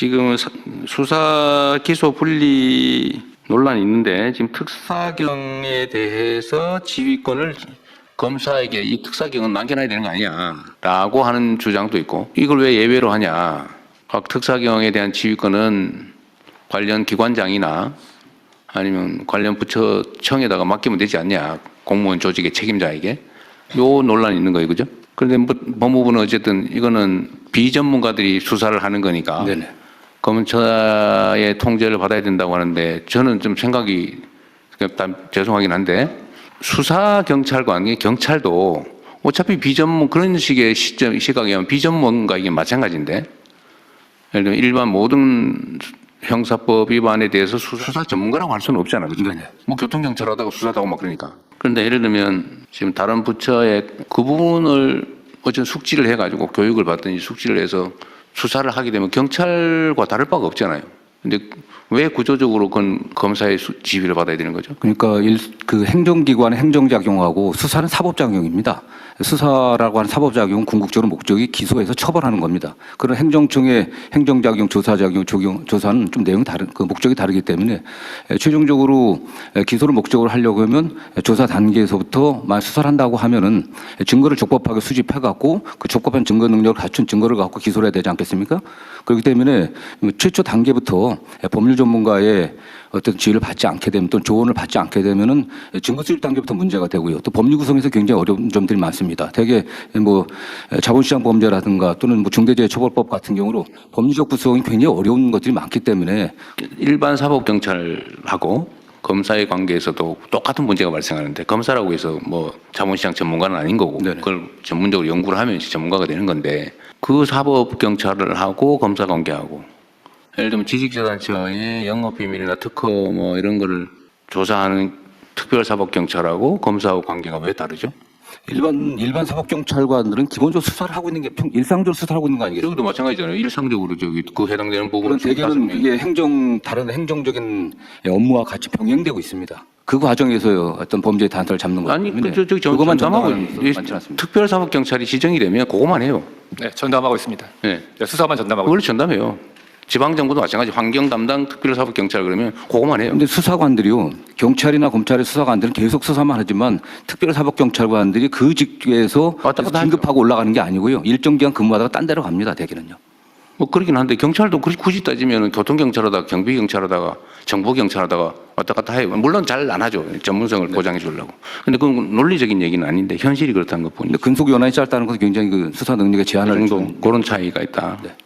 지금 수사 기소 분리 논란이 있는데 지금 특사경에 대해서 지휘권을 검사에게 이 특사경은 남겨놔야 되는 거 아니냐라고 하는 주장도 있고, 이걸 왜 예외로 하냐. 각 특사경에 대한 지휘권은 관련 기관장이나 아니면 관련 부처청에다가 맡기면 되지 않냐. 공무원 조직의 책임자에게. 요 논란이 있는 거예요. 그죠? 그런데 법무부는 어쨌든 이거는 비전문가들이 수사를 하는 거니까 네네. 검찰의 통제를 받아야 된다고 하는데, 저는 좀 생각이 죄송하긴 한데, 수사경찰관이 경찰도 어차피 비전문 그런 식의 시각이면 비전문가이긴 마찬가지인데, 예를 들면 일반 모든 형사법 위반에 대해서 수사 전문가라고 할 수는 없잖아. 그죠? 뭐 교통경찰 하다가 수사하고 막 그러니까. 그런데 예를 들면 지금 다른 부처에 그 부분을 어쨌든 숙지를 해가지고 교육을 받든지 숙지를 해서 수사를 하게 되면 경찰과 다를 바가 없잖아요. 근데 왜 구조적으로 그건 검사의 지휘를 받아야 되는 거죠? 그러니까 그 행정기관의 행정작용하고 수사는 사법작용입니다. 수사라고 하는 사법작용은 궁극적으로 목적이 기소해서 처벌하는 겁니다. 그런 행정청의 행정작용, 조사작용, 조사는 좀 내용이 그 목적이 다르기 때문에 최종적으로 기소를 목적으로 하려고 하면 조사 단계에서부터 만약 수사를 한다고 하면은 증거를 적법하게 수집해갖고 그 적법한 증거 능력을 갖춘 증거를 갖고 기소를 해야 되지 않겠습니까? 그렇기 때문에 최초 단계부터 법률 전문가의 어떤 지휘를 받지 않게 되면 또 조언을 받지 않게 되면은 증거 수집 단계부터 문제가 되고요. 또 법률 구성에서 굉장히 어려운 점들이 많습니다. 대개 뭐 자본시장 범죄라든가 또는 뭐 중대재해처벌법 같은 경우로 법률적 구성이 굉장히 어려운 것들이 많기 때문에 일반 사법경찰하고 검사의 관계에서도 똑같은 문제가 발생하는데, 검사라고 해서 뭐 자본시장 전문가는 아닌 거고, 네네. 그걸 전문적으로 연구를 하면 전문가가 되는 건데, 그 사법경찰을 하고 검사 관계하고, 예를 들면 지식재단처의 영업비밀이나 특허 뭐 이런 거를 조사하는 특별사법경찰하고 검사하고 관계가 왜 다르죠? 일반 사법경찰관들은 기본적으로 수사를 하고 있는 게 일상적으로 수사를 하고 있는 거 아니겠어요? 여기도 마찬가지잖아요. 일상적으로 저기 그 해당되는 부분은 그런 대개는 그게 다른 행정적인 업무와 같이 병행되고 있습니다. 그 과정에서 어떤 범죄의 단서를 잡는 거기 아니, 때문에 그것만 전담하고 많지 않습니다. 특별사법경찰이 지정이 되면 그거만 해요. 네, 전담하고 있습니다. 네. 네, 수사만 전담하고 그걸 전담해요. 지방정부도 마찬가지. 환경 담당 특별사법경찰 그러면 그거만 해요. 근데 수사관들이요, 경찰이나 검찰의 수사관들은 계속 수사만 하지만 특별사법경찰관들이 그 직위에서 왔다 갔다 진급하고 올라가는 게 아니고요, 일정 기간 근무하다가 딴 데로 갑니다. 대개는요. 뭐 그러긴 한데, 경찰도 굳이 따지면 교통경찰하다가 경비경찰하다가 정보경찰하다가 왔다 갔다 해요. 물론 잘 안 하죠. 전문성을 보장해 주려고. 근데 그건 논리적인 얘기는 아닌데 현실이 그렇다는 것 뿐이죠. 근데 근속 연한이 짧다는 것은 굉장히 그 수사 능력의 제한을 정도 그런 차이가 있다. 네.